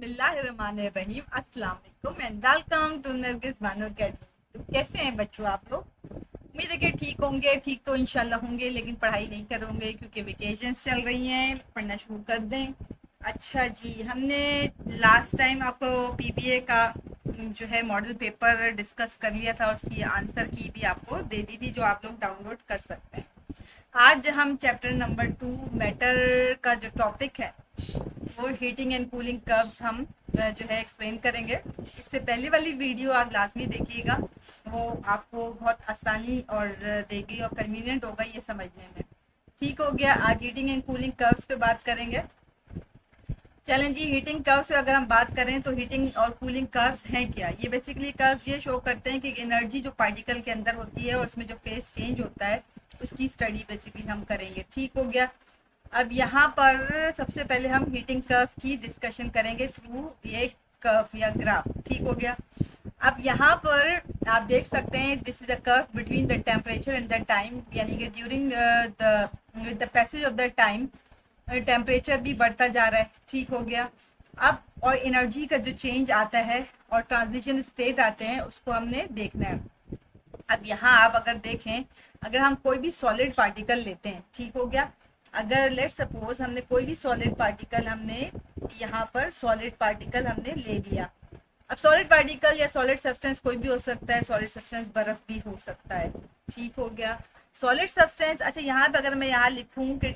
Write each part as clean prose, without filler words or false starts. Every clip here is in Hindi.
बिस्मिल्लाहिर्रहमानिर्रहीम। अस्सलाम वालेकुम and welcome to Nargis Bano academy. तो कैसे हैं बच्चों आप लोग? उम्मीद है कि ठीक होंगे। ठीक तो इंशाल्लाह होंगे, लेकिन पढ़ाई नहीं करोगे क्योंकि वेकेशंस चल रही हैं। पढ़ना शुरू कर दें। अच्छा जी, हमने लास्ट टाइम आपको पीबीए का जो है मॉडल पेपर डिस्कस कर लिया था और उसकी आंसर की भी आपको दे दी थी, जो आप लोग डाउनलोड कर सकते हैं। आज हम चैप्टर नंबर 2 मैटर का जो टॉपिक है वो हीटिंग एंड कूलिंग कर्व्स हम जो है एक्सप्लेन करेंगे। इससे पहले वाली वीडियो आप लाजमी देखिएगा, वो आपको बहुत आसानी और देगी और कन्वीनियंट होगा ये समझने में। ठीक हो गया। आज हीटिंग एंड कूलिंग कर्व्स पे बात करेंगे। चलें जी, हीटिंग कर्व्स पे अगर हम बात करें तो हीटिंग और कूलिंग कर्व्स हैं क्या? ये बेसिकली कर्व्स ये शो करते हैं कि एनर्जी जो पार्टिकल के अंदर होती है और उसमें जो फेस चेंज होता है उसकी स्टडी बेसिकली हम करेंगे। ठीक हो गया। अब यहाँ पर सबसे पहले हम हीटिंग कर्व की डिस्कशन करेंगे थ्रू ये कर्व या ग्राफ। ठीक हो गया। अब यहाँ पर आप देख सकते हैं this is the curve between the temperature and the time, यानी कि during the with the passage of the time temperature भी बढ़ता जा रहा है। ठीक हो गया। अब और एनर्जी का जो चेंज आता है और ट्रांजिशन स्टेट आते हैं उसको हमने देखना है। अब यहाँ आप अगर देखें, अगर हम कोई भी सॉलिड पार्टिकल लेते हैं, ठीक हो गया, अगर लेट सपोज हमने कोई भी सॉलिड पार्टिकल हमने यहाँ पर सॉलिड पार्टिकल हमने ले लिया। अब सॉलिड पार्टिकल या सॉलिड सब्सटेंस कोई भी हो सकता है, सॉलिड सब्सटेंस बर्फ भी हो सकता है। ठीक हो गया। सॉलिड सब्सटेंस, अच्छा यहाँ पे अगर मैं यहाँ लिखूं कि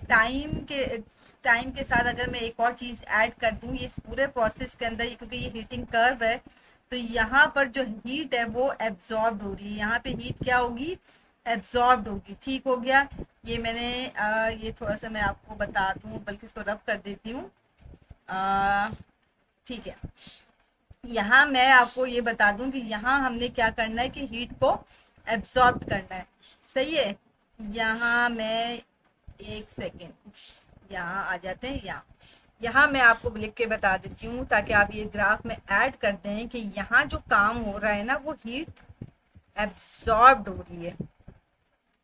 टाइम के साथ अगर मैं एक और चीज ऐड कर दूं ये इस पूरे प्रोसेस के अंदर, क्योंकि ये हीटिंग कर्व है तो यहाँ पर जो हीट है वो एब्जॉर्ब हो रही है। यहाँ पे हीट क्या होगी? एब्जॉर्ब होगी। ठीक हो गया। ये मैंने ये थोड़ा सा मैं आपको बता दूं, बल्कि इसको रब कर देती हूँ। ठीक है, यहाँ मैं आपको ये बता दूं कि यहाँ हमने क्या करना है कि हीट को एब्जॉर्ब करना है। सही है। यहाँ मैं एक सेकेंड यहाँ आ जाते हैं। यहाँ मैं आपको लिख के बता देती हूँ ताकि आप ये ग्राफ में ऐड कर दें कि यहाँ जो काम हो रहा है ना वो हीट एब्जॉर्ब हो रही है।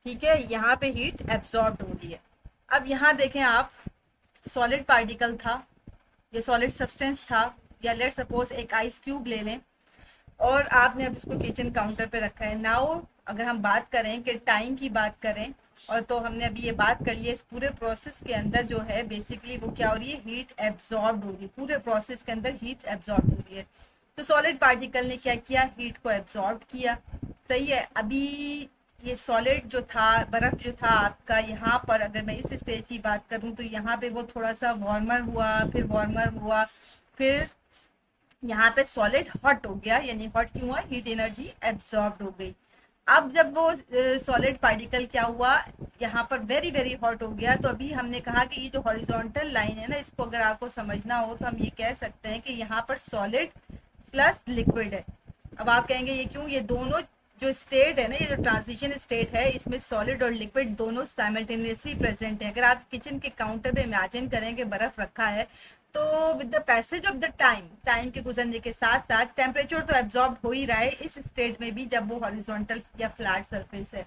ठीक है, यहाँ पे हीट एब्जॉर्ब हो रही है। अब यहाँ देखें आप, सॉलिड पार्टिकल था, ये सॉलिड सब्सटेंस था, या लेट सपोज एक आइस क्यूब ले लें और आपने अब इसको किचन काउंटर पे रखा है। नाउ अगर हम बात करें कि टाइम की बात करें, और तो हमने अभी ये बात कर ली है, इस पूरे प्रोसेस के अंदर जो है बेसिकली वो क्या हो रही है? हीट एब्जॉर्ब हो रही है। पूरे प्रोसेस के अंदर हीट एब्जॉर्ब हो रही है। तो सॉलिड पार्टिकल ने क्या किया? हीट को एब्जॉर्ब किया। सही है। अभी ये सॉलिड जो था, बर्फ जो था आपका, यहाँ पर अगर मैं इस स्टेज की बात करूँ तो यहाँ पे वो थोड़ा सा वार्मर हुआ, फिर वार्मर हुआ, फिर यहाँ पे सॉलिड हॉट हो गया। यानी हॉट क्यों हुआ? हीट एनर्जी एब्जॉर्ब हो गई। अब जब वो सॉलिड पार्टिकल क्या हुआ, यहाँ पर वेरी वेरी हॉट हो गया, तो अभी हमने कहा कि ये जो हॉरिजॉन्टल लाइन है ना, इसको अगर आपको समझना हो तो हम ये कह सकते हैं कि यहाँ पर सॉलिड प्लस लिक्विड है। अब आप कहेंगे ये क्यों? ये दोनों जो स्टेट है ना, ये जो ट्रांजिशन स्टेट है, इसमें सॉलिड और लिक्विड दोनों साइमल्टेनियसली प्रेजेंट है। अगर आप किचन के काउंटर पे इमेजिन करें कि बर्फ रखा है, तो with the passage of the time के गुजरने के साथ साथ टेम्परेचर तो एब्जॉर्ब हो ही रहा है इस स्टेट में भी, जब वो हॉरिजॉन्टल या फ्लैट सरफेस है।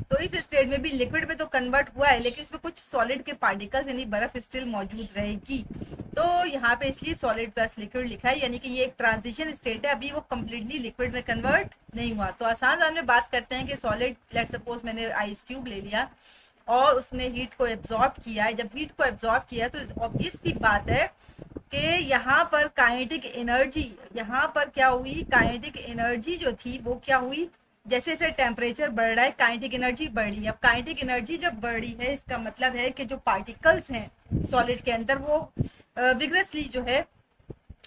तो इस स्टेट में भी लिक्विड में तो कन्वर्ट हुआ है, लेकिन इसमें कुछ सॉलिड के पार्टिकल्स यानी बर्फ स्टिल मौजूद रहेगी। तो यहाँ पे इसलिए सॉलिड प्लस लिक्विड लिखा है, यानी कि ये एक ट्रांजिशन स्टेट है, अभी वो कम्प्लीटली लिक्विड में कन्वर्ट नहीं हुआ। तो आसान सा में बात करते हैं कि सॉलिड, लेट सपोज मैंने आइस क्यूब ले लिया और उसने हीट को एब्जॉर्ब किया है। जब हीट को एब्जॉर्ब किया तो ऑब्वियस सी बात है कि यहाँ पर काइनेटिक एनर्जी, यहाँ पर क्या हुई? काइनेटिक एनर्जी जो थी वो क्या हुई? जैसे जैसे टेम्परेचर बढ़ रहा है काइनेटिक एनर्जी बढ़ रही है। अब काइनेटिक एनर्जी जब बढ़ रही है इसका मतलब है कि जो पार्टिकल्स हैं सॉलिड के अंदर वो विग्रसली जो है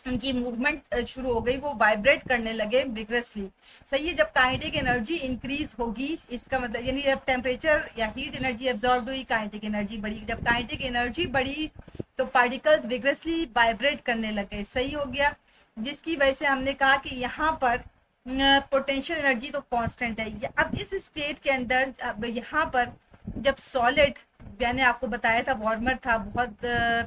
उनकी मूवमेंट शुरू हो गई, वो वाइब्रेट करने लगे विग्रसली। सही है। जब काइनेटिक एनर्जी इंक्रीज होगी, इसका मतलब यानी जब टेम्परेचर या हीट एनर्जी एब्जॉर्ब हुई, काइनेटिक एनर्जी बढ़ी। जब काइनेटिक एनर्जी बढ़ी तो पार्टिकल्स विग्रसली वाइब्रेट करने लगे। सही हो गया। जिसकी वजह से हमने कहा कि यहाँ पर पोटेंशियल एनर्जी तो कांस्टेंट है। अब इस स्टेट के अंदर, अब यहाँ पर जब सॉलिड, मैंने आपको बताया था वार्मर था बहुत,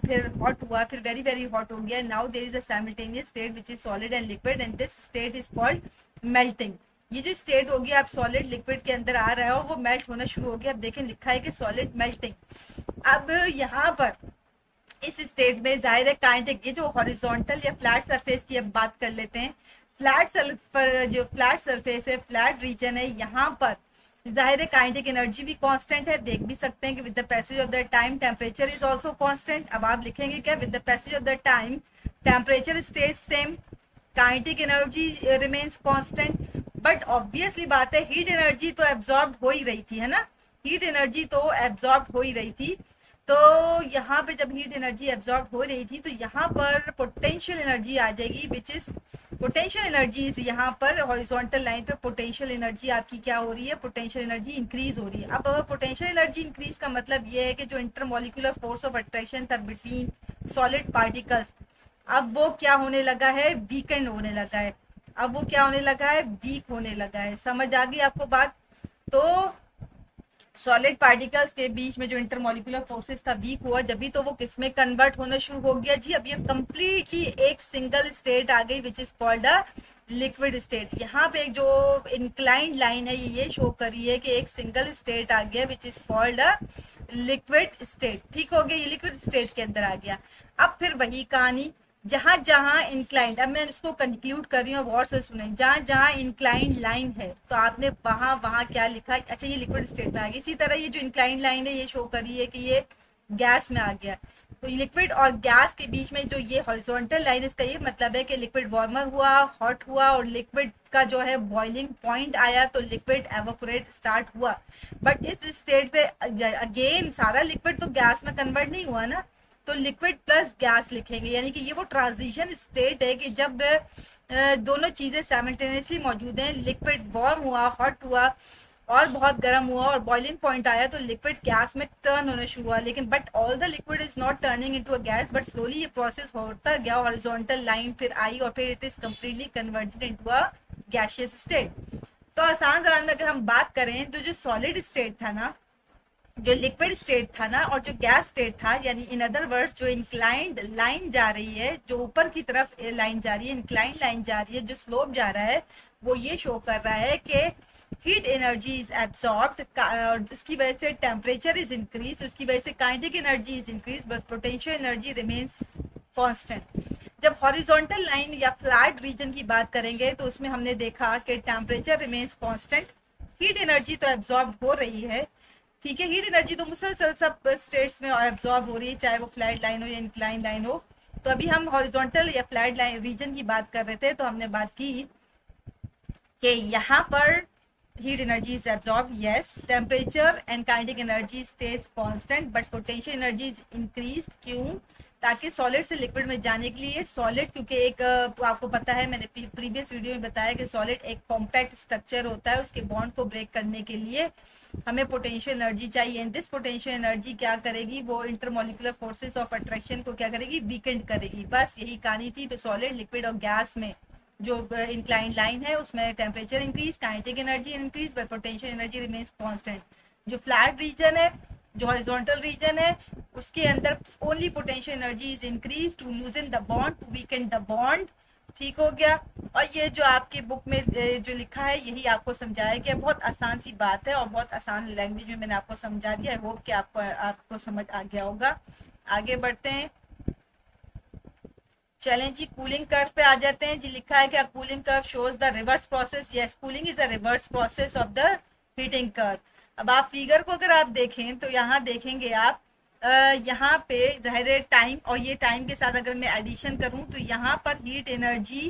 फिर हॉट हुआ, फिर वेरी वेरी हॉट हो गया। Now there is a simultaneous state which is solid and liquid and this state is called melting. ये जो स्टेट होगी, आप सॉलिड लिक्विड के अंदर आ रहा है और वो मेल्ट होना शुरू हो गया। अब देखें लिखा है कि सॉलिड मेल्टिंग। अब यहाँ पर इस स्टेट में जाहिर है काइनेटिक, ये जो हॉरिजॉन्टल या फ्लैट सरफेस की अब बात कर लेते हैं, जो फ्लैट सरफेस है, फ्लैट रीजन है, यहाँ पर जाहिर है काइनेटिक एनर्जी भी कांस्टेंट है। देख भी सकते हैं कि with the passage of the time temperature is also constant. अब आप लिखेंगे क्या, with the passage of the time temperature stage same, kinetic energy remains constant. But obviously बात है हीट एनर्जी तो एब्जॉर्ब हो ही रही थी, है ना, हीट एनर्जी तो एब्जॉर्ब हो ही रही थी। तो यहाँ पे जब हीट एनर्जी एब्जॉर्ब हो रही थी तो यहाँ पर पोटेंशियल एनर्जी आ जाएगी, विच इज पोटेंशियल एनर्जी। यहाँ पर हॉरिजॉन्टल लाइन पे पोटेंशियल एनर्जी आपकी क्या हो रही है, पोटेंशियल एनर्जी इंक्रीज हो रही है। अब पोटेंशियल एनर्जी इंक्रीज का मतलब ये है कि जो इंटरमोलिकुलर फोर्स ऑफ अट्रैक्शन था बिटवीन सॉलिड पार्टिकल्स, अब वो क्या होने लगा है, वीकेंड होने लगा है। अब वो क्या होने लगा है, वीक होने लगा है। समझ आ गई आपको बात? तो सॉलिड पार्टिकल्स के बीच में जो इंटरमोलिकुलर फोर्सेस था वीक हुआ, जब भी तो वो किसमें कन्वर्ट होना शुरू हो गया जी, अब ये कंप्लीटली एक सिंगल स्टेट आ गई which is called a liquid state. यहाँ पे जो इंक्लाइंड लाइन है ये शो कर रही है कि एक सिंगल स्टेट आ गया which is called a liquid state. ठीक हो गया, ये लिक्विड स्टेट के अंदर आ गया। अब फिर वही कहानी, जहां जहां इंक्लाइंड, अब मैं इसको कंक्लूड कर रही हूँ, गौर से सुने, जहां जहां इंक्लाइंड लाइन है तो आपने वहां वहां क्या लिखा, अच्छा ये लिक्विड स्टेट में आ गई। इसी तरह ये जो इंक्लाइंड लाइन है ये शो कर रही है कि ये गैस में आ गया। तो लिक्विड और गैस के बीच में जो ये हॉरिजॉन्टल लाइन, इसका ये मतलब है कि लिक्विड वार्मर हुआ, हॉट हुआ, और लिक्विड का जो है बॉइलिंग पॉइंट आया तो लिक्विड एवोपोरेट स्टार्ट हुआ। बट इस स्टेट पे अगेन सारा लिक्विड तो गैस में कन्वर्ट नहीं हुआ ना, तो लिक्विड प्लस गैस लिखेंगे, यानी कि ये वो ट्रांजिशन स्टेट है कि जब दोनों चीजें साइमल्टेनियसली मौजूद हैं, लिक्विड वार्म हुआ, हॉट हुआ और बहुत गर्म हुआ और बॉइलिंग पॉइंट आया तो लिक्विड गैस में टर्न होना शुरू हुआ। लेकिन but all the liquid is not turning into a gas, but slowly ये प्रोसेस होता गया, हॉरिजॉन्टल लाइन फिर आई और फिर it is completely converted into a gaseous state. तो आसान जबान में अगर हम बात करें तो जो सॉलिड स्टेट था ना, जो लिक्विड स्टेट था ना, और जो गैस स्टेट था, यानी इन अदर वर्ड्स जो इंक्लाइंड लाइन जा रही है, जो ऊपर की तरफ लाइन जा रही है, इंक्लाइंड लाइन जा रही है, जो स्लोप जा रहा है, वो ये शो कर रहा है कि हीट एनर्जी इज एब्सॉर्ब्ड और उसकी वजह से टेम्परेचर इज इंक्रीज, उसकी वजह से kinetic energy is increase but potential energy remains constant. जब हॉरिजॉन्टल लाइन या फ्लैट रीजन की बात करेंगे तो उसमें हमने देखा कि temperature remains constant, heat energy तो एब्सॉर्ब हो रही है, ठीक है, हीट एनर्जी तो मुसलसल सब स्टेट्स में एब्सॉर्ब हो रही है, चाहे वो फ्लैट लाइन हो या इंक्लाइन लाइन हो। तो अभी हम हॉरिजॉन्टल या फ्लैट लाइन रीजन की बात कर रहे थे, तो हमने बात की कि यहाँ पर heat energy is absorb, yes, temperature and kinetic energy stage constant but potential energy is increased. क्यों? ताकि सॉलिड से लिक्विड में जाने के लिए, सॉलिड क्योंकि एक आपको पता है, मैंने प्रीवियस वीडियो में बताया कि सॉलिड एक कॉम्पैक्ट स्ट्रक्चर होता है, उसके बॉन्ड को ब्रेक करने के लिए हमें पोटेंशियल एनर्जी चाहिए। एंड दिस पोटेंशियल एनर्जी क्या करेगी, वो इंटरमोलिकुलर फोर्सेस ऑफ अट्रैक्शन को क्या करेगी, वीकेंड करेगी। बस यही कहानी थी। तो सॉलिड, लिक्विड और गैस में जो इंक्लाइंड लाइन है उसमें temperature increase, kinetic energy increase but potential energy remains constant. जो फ्लैट रीजन है, जो हॉरिजॉन्टल रीजन है, उसके अंदर only potential energy is increase to loosen the bond, to weaken the bond. ठीक हो गया। और ये जो आपकी बुक में जो लिखा है यही आपको समझाया गया। बहुत आसान सी बात है और बहुत आसान लैंग्वेज में मैंने आपको समझा दिया। आई होप कि आपको समझ आ गया होगा। आगे बढ़ते हैं, चलें जी, कूलिंग कर्व पे आ जाते हैं जी। लिखा है कि cooling curve shows the reverse process. Yes, cooling is the reverse process of the heating curve. अब आप फिगर को अगर आप देखें तो यहाँ देखेंगे आप यहाँ पे जाहिर टाइम, और ये टाइम के साथ अगर मैं एडिशन करूं तो यहाँ पर हीट एनर्जी,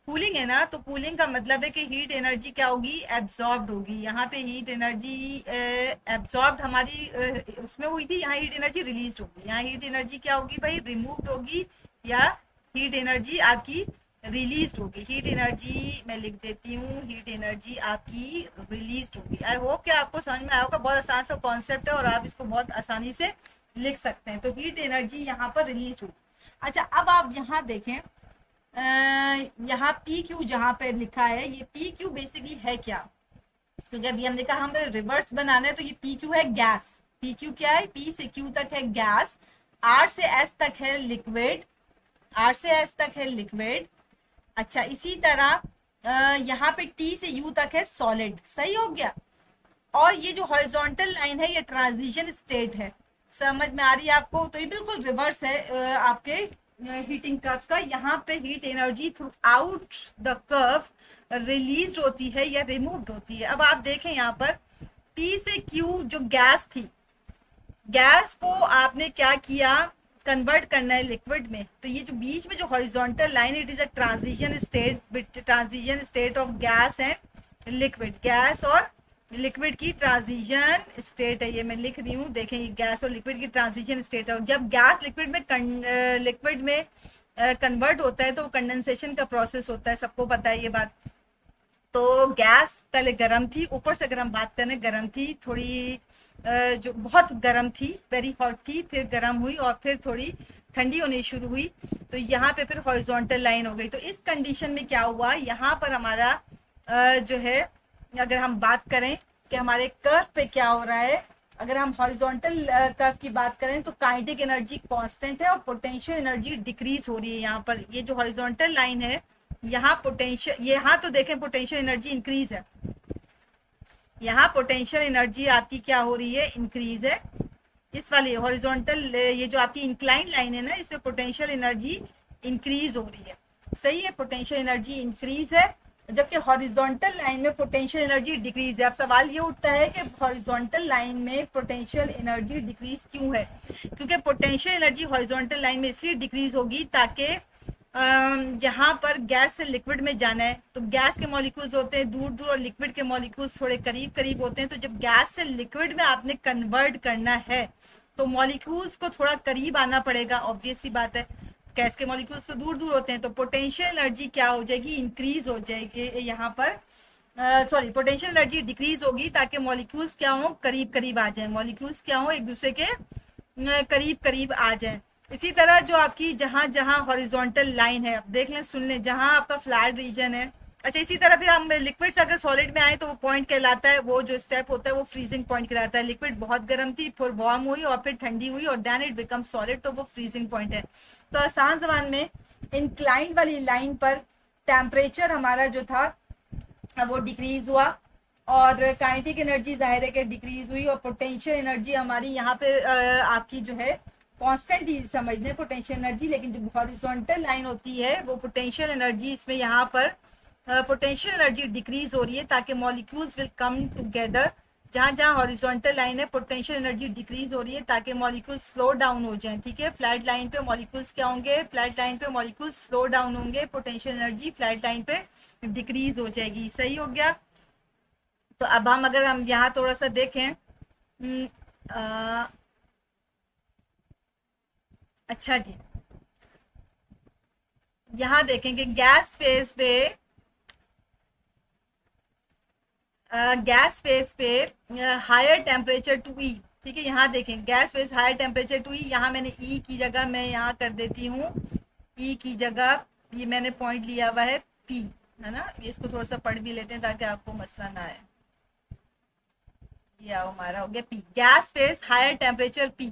कूलिंग है ना, तो कूलिंग का मतलब है कि हीट एनर्जी क्या होगी, एब्जॉर्ब्ड होगी। यहाँ पे हीट एनर्जी एब्जॉर्ब्ड हमारी उसमें हुई थी, यहाँ हीट एनर्जी रिलीज होगी। यहाँ हीट एनर्जी क्या होगी भाई, रिमूव्ड होगी, या हीट एनर्जी आपकी रिलीज होगी। हीट एनर्जी मैं लिख देती हूँ, हीट एनर्जी आपकी रिलीज होगी। आई होप कि आपको समझ में आया होगा। बहुत आसान सा कॉन्सेप्ट है और आप इसको बहुत आसानी से लिख सकते हैं। तो हीट एनर्जी यहाँ पर रिलीज होगी। अच्छा, अब आप यहाँ देखें, यहाँ पी क्यू जहाँ पे लिखा है, ये पी क्यू बेसिकली है क्या, क्योंकि अभी हमने कहा हमें रिवर्स बनाना है, तो ये पी क्यू है गैस। पी क्यू क्या है, पी से क्यू तक है गैस, आर से एस तक है लिक्विड, आर से एस तक है लिक्विड। अच्छा, इसी तरह यहाँ पे टी से यू तक है सॉलिड। सही हो गया। और ये जो हॉरिजॉन्टल लाइन है ये ट्रांजिशन स्टेट है। समझ में आ रही है आपको? तो ये बिल्कुल रिवर्स है आपके हीटिंग कर्व का। यहाँ पे heat energy through out the curve release होती है या रिमूव्ड होती है। अब आप देखें यहाँ पर P से Q जो गैस थी, गैस को आपने क्या किया, कन्वर्ट करना है लिक्विड में। तो ये जो बीच में जो horizontal line, it is a transition state of gas and liquid. Gas और लिक्विड की ट्रांजिशन स्टेट है, ये मैं लिख रही हूँ, देखें ये गैस और लिक्विड की ट्रांजिशन स्टेट है। जब गैस लिक्विड में कन्वर्ट होता है तो कंडेंसेशन का प्रोसेस होता है, सबको पता है ये बात। तो गैस पहले गर्म थी, ऊपर से गर्म बात करें, गर्म थी थोड़ी, जो बहुत गर्म थी, वेरी हॉट थी, फिर गर्म हुई और फिर थोड़ी ठंडी होनी शुरू हुई। तो यहाँ पे फिर हॉरिजॉन्टल लाइन हो गई। तो इस कंडीशन में क्या हुआ, यहाँ पर हमारा जो है, अगर हम बात करें कि हमारे कर्व पे क्या हो रहा है, अगर हम हॉरिजॉन्टल कर्व की बात करें तो काइनेटिक एनर्जी कांस्टेंट है और पोटेंशियल एनर्जी डिक्रीज हो रही है। यहाँ पर ये जो हॉरिजॉन्टल लाइन है, यहाँ पोटेंशियल, यहाँ तो देखें पोटेंशियल एनर्जी इंक्रीज है, यहाँ पोटेंशियल एनर्जी आपकी क्या हो रही है, इंक्रीज है। इस वाली हॉरिजॉन्टल, ये जो आपकी इंक्लाइंड लाइन है ना, इसमें पोटेंशियल एनर्जी इंक्रीज हो रही है, सही है, पोटेंशियल एनर्जी इंक्रीज है, जबकि हॉरिजॉन्टल लाइन में पोटेंशियल एनर्जी डिक्रीज है। अब सवाल ये उठता है कि हॉरिजॉन्टल लाइन में पोटेंशियल एनर्जी डिक्रीज क्यों है? क्योंकि पोटेंशियल एनर्जी हॉरिजॉन्टल लाइन में इसलिए डिक्रीज होगी ताकि यहाँ पर गैस से लिक्विड में जाना है, तो गैस के मॉलिक्यूल्स होते हैं दूर दूर और लिक्विड के मॉलिक्यूल्स थोड़े करीब करीब होते हैं। तो जब गैस से लिक्विड में आपने कन्वर्ट करना है तो मॉलिक्यूल्स को थोड़ा करीब आना पड़ेगा, ऑब्वियस सी बात है, गैस के मॉलिक्यूल्स तो दूर दूर होते हैं। तो पोटेंशियल एनर्जी क्या हो जाएगी, इंक्रीज हो जाएगी यहाँ पर, सॉरी, पोटेंशियल एनर्जी डिक्रीज होगी ताकि मॉलिक्यूल्स क्या हो, करीब करीब आ जाए, मॉलिक्यूल्स क्या हो, एक दूसरे के करीब करीब आ जाए। इसी तरह जो आपकी जहां जहां हॉरिजॉन्टल लाइन है, अब देख लें, सुन लें, जहां आपका फ्लैट रीजन है, अच्छा, इसी तरह फिर हम लिक्विड से अगर सॉलिड में आए तो वो पॉइंट कहलाता है, वो जो स्टेप होता है वो फ्रीजिंग पॉइंट कहलाता है। लिक्विड बहुत गर्म थी, फिर वार्म हुई और फिर ठंडी हुई और देन इट बिकम सॉलिड, तो वो फ्रीजिंग पॉइंट है। तो आसान जबान में इंक्लाइंड वाली लाइन पर टेम्परेचर हमारा जो था वो डिक्रीज हुआ और काइनेटिक एनर्जी जाहिर है कि डिक्रीज हुई और पोटेंशियल एनर्जी हमारी यहाँ पे आपकी जो है कांस्टेंट ही समझने पोटेंशियल एनर्जी, लेकिन जो हॉरिजॉन्टल लाइन होती है वो पोटेंशियल एनर्जी, इसमें यहाँ पर पोटेंशियल एनर्जी डिक्रीज हो रही है ताकि मॉलिक्यूल्स विल कम टुगेदर। जहां जहां हॉरिजॉन्टल लाइन है पोटेंशियल एनर्जी डिक्रीज हो रही है ताकि मॉलिक्यूल्स स्लो डाउन हो जाएं, ठीक है। फ्लैट लाइन पे मॉलिक्यूल्स क्या होंगे, फ्लैट लाइन पे मॉलिक्यूल्स स्लो डाउन होंगे, पोटेंशियल एनर्जी फ्लैट लाइन पे डिक्रीज हो जाएगी, सही हो गया। तो अब हम अगर हम यहाँ थोड़ा सा देखें, अच्छा जी, यहां देखेंगे गैस फेज पे हायर टेम्परेचर टू ई, ठीक है। यहाँ देखें gas phase higher temperature to E, यहाँ मैंने ई की जगह मैं यहाँ कर देती हूँ, ई की जगह ये मैंने पॉइंट लिया हुआ है पी, है ना। इसको थोड़ा सा पढ़ भी लेते हैं ताकि आपको मसला ना आए। ये हमारा हो गया P, gas phase higher temperature P.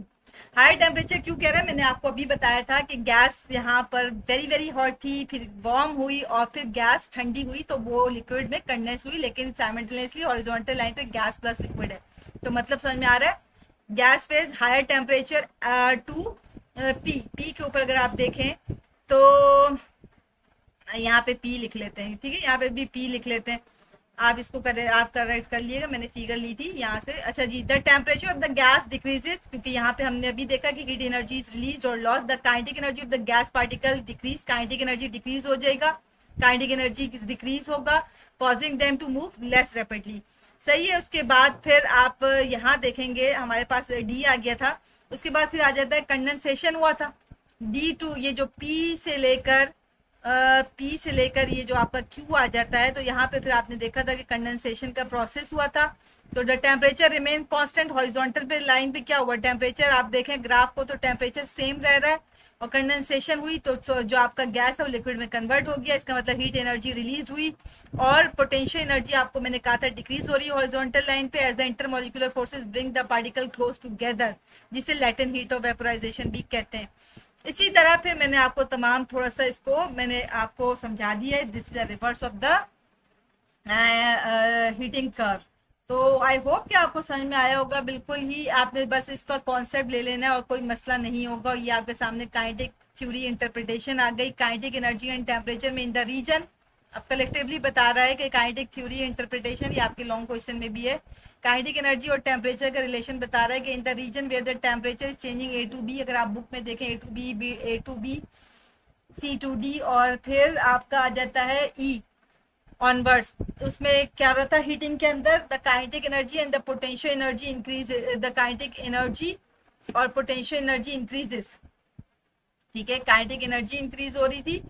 Higher temperature क्यों कह रहे हैं, मैंने आपको अभी बताया था कि गैस यहाँ पर वेरी वेरी हॉट थी, फिर वार्म हुई और फिर गैस ठंडी हुई, तो वो लिक्विड में कंडेंस हुई, लेकिन साइमल्टेनियसली हॉरिजॉन्टल लाइन पे गैस प्लस लिक्विड है। तो मतलब समझ में आ रहा है, gas phase higher temperature to P, P के ऊपर अगर आप देखें तो यहाँ पे पी लिख लेते हैं, ठीक है, यहाँ पे भी पी लिख लेते हैं। आप इसको आप करेक्ट कर लिएगा, मैंने फिगर ली थी यहाँ से। अच्छा जी, the temperature of the gas decreases, क्योंकि यहाँ पे हमने अभी देखा कि हीट एनर्जी इज रिलीज और loss, the kinetic energy of the gas particle decrease, kinetic energy decrease हो जाएगा, काइनेटिक एनर्जी डिक्रीज होगा, causing them to move less rapidly, सही है। उसके बाद फिर आप यहाँ देखेंगे हमारे पास डी आ गया था, उसके बाद फिर आ जाता है कंडेंसेशन हुआ था, D2, ये जो पी से लेकर ये जो आपका Q आ जाता है, तो यहाँ पे फिर आपने देखा था कि कंडेंसेशन का प्रोसेस हुआ था। तो the temperature remain constant, horizontal पे लाइन पे क्या हुआ, टेम्परेचर आप देखें ग्राफ को तो टेम्परेचर सेम रह रहा है, और कंडेंसेशन हुई तो जो आपका गैस है वो लिक्विड में कन्वर्ट हो गया, इसका मतलब हीट एनर्जी रिलीज हुई और पोटेंशियल एनर्जी आपको मैंने कहा था डिक्रीज हो रही है हॉरिजॉन्टल लाइन पे as the intermolecular forces bring the particle close together, जिसे लैटेंट हीट ऑफ वेपोराइजेशन भी कहते हैं। इसी तरह फिर मैंने आपको तमाम थोड़ा सा इसको मैंने आपको समझा दिया है, this is the reverse of the heating curve, तो आई होप कि आपको समझ में आया होगा। बिल्कुल ही आपने बस इसका कॉन्सेप्ट ले लेना है और कोई मसला नहीं होगा। और ये आपके सामने काइनेटिक थ्योरी इंटरप्रिटेशन आ गई, काइनेटिक एनर्जी एंड टेम्परेचर में इन द रीजन। अब कलेक्टिवली बता रहा है कि काइनेटिक थ्योरी इंटरप्रिटेशन, ये आपके लॉन्ग क्वेश्चन में भी है। काइनेटिक एनर्जी और टेम्परेचर का रिलेशन बता रहा है कि in the region where the temperature is changing A to B. अगर आप बुक में देखें A to B C to D, और फिर आपका आ जाता है ई ऑनवर्ड्स। उसमें क्या रहता है हीटिंग के अंदर, the kinetic energy and the potential energy increase, the kinetic energy और पोटेंशियल एनर्जी इंक्रीजेस। ठीक है, काइनेटिक एनर्जी इंक्रीज हो रही थी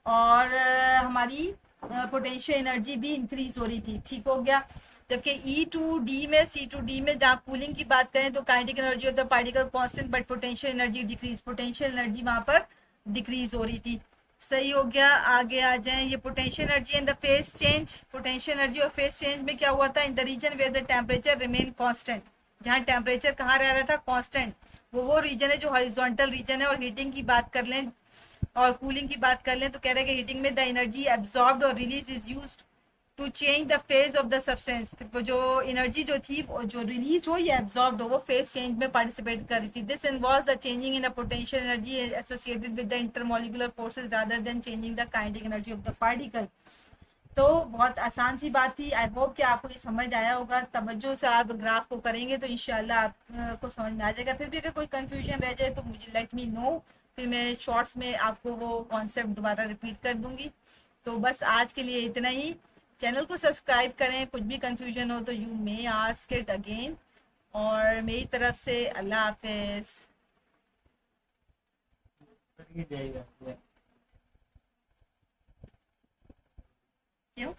और हमारी पोटेंशियल एनर्जी भी इंक्रीज हो रही थी। ठीक हो गया। जबकि ई टू डी में, सी टू डी में जहाँ कूलिंग की बात करें तो kinetic energy of the particle constant but potential energy decrease, potential energy वहां पर डिक्रीज हो रही थी। सही हो गया। आगे आ जाएं, ये potential energy and the phase change. Potential energy और फेज चेंज में क्या हुआ था, in the region where the temperature remain constant. जहाँ टेम्परेचर कहाँ रह रहा था, कांस्टेंट, वो रीजन है जो हॉरिजॉन्टल रीजन है। और हीटिंग की बात कर लें और कूलिंग की बात कर लें तो कह रहे हैं कि हीटिंग में द एनर्जी एब्जॉर्ब्ड और release is used to change the phase of the substance. वो जो एनर्जी जो थी जो रिलीज हो या एब्जॉर्ब हो, वो फेज चेंज में पार्टिसिपेट कर रही थी। This involves the changing in a potential energy associated with the intermolecular forces rather than changing the kinetic energy of the particle. तो बहुत आसान सी बात थी। आई होप कि आपको ये समझ आया होगा। तवज्जो से आप ग्राफ को करेंगे तो इंशाल्लाह आपको समझ में आ जाएगा। फिर भी अगर कोई कंफ्यूजन रह जाए तो मुझे लेट मी नो, फिर मैं शॉर्ट्स में आपको वो कॉन्सेप्ट दोबारा रिपीट कर दूंगी। तो बस आज के लिए इतना ही। चैनल को सब्सक्राइब करें, कुछ भी कंफ्यूजन हो तो you may ask it again. और मेरी तरफ से अल्लाह हाफिज। क्यों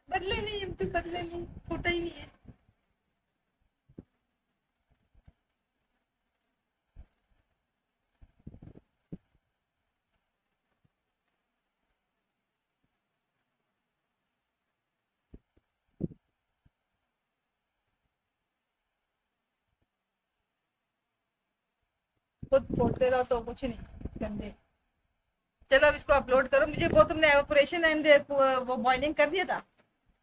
बदले नहीं, तो बदले नहीं, फूटा ही नहीं है। खुद फोड़ते रहो तो कुछ नहीं गंदे। चलो अब इसको अपलोड करो। मुझे वो तुमने एवापोरेशन एंड वो बॉइलिंग कर दिया था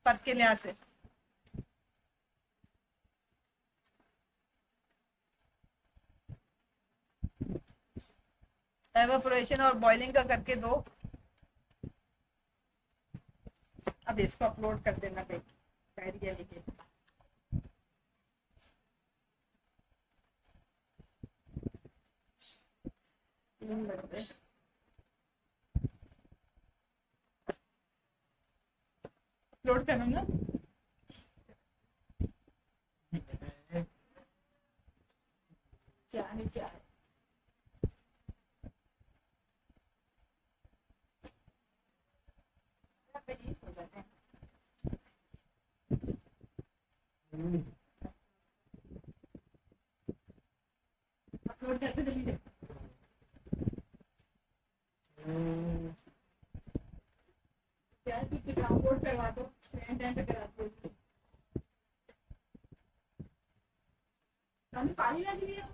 फर्क के लिहाज से। एवापोरेशन और बॉइलिंग का करके दो। अब इसको अपलोड कर देना भाई, आइडिया लेके। अपलोड करूंगा। चाहे चाहे हो जाते हैं। अपलोड करते जल्दी। क्या कुछ डाउनलोड करवा दो, टाइम पे करा दो। पानी लग रही है।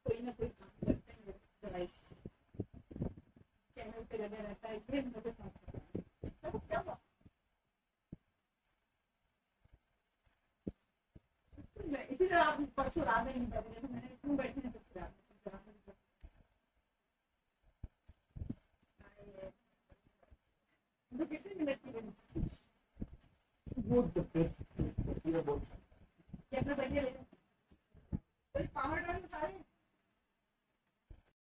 कोई ना कोई काम करते हैं, चैनल पे लगा रहता है, इसलिए मुझे काम करना है। क्या हुआ? इसी तरह आप परसों रात में नहीं बैठे थे, मैंने क्यों बैठने तो कितने मिनट की बनी? वो कैमरा बैठे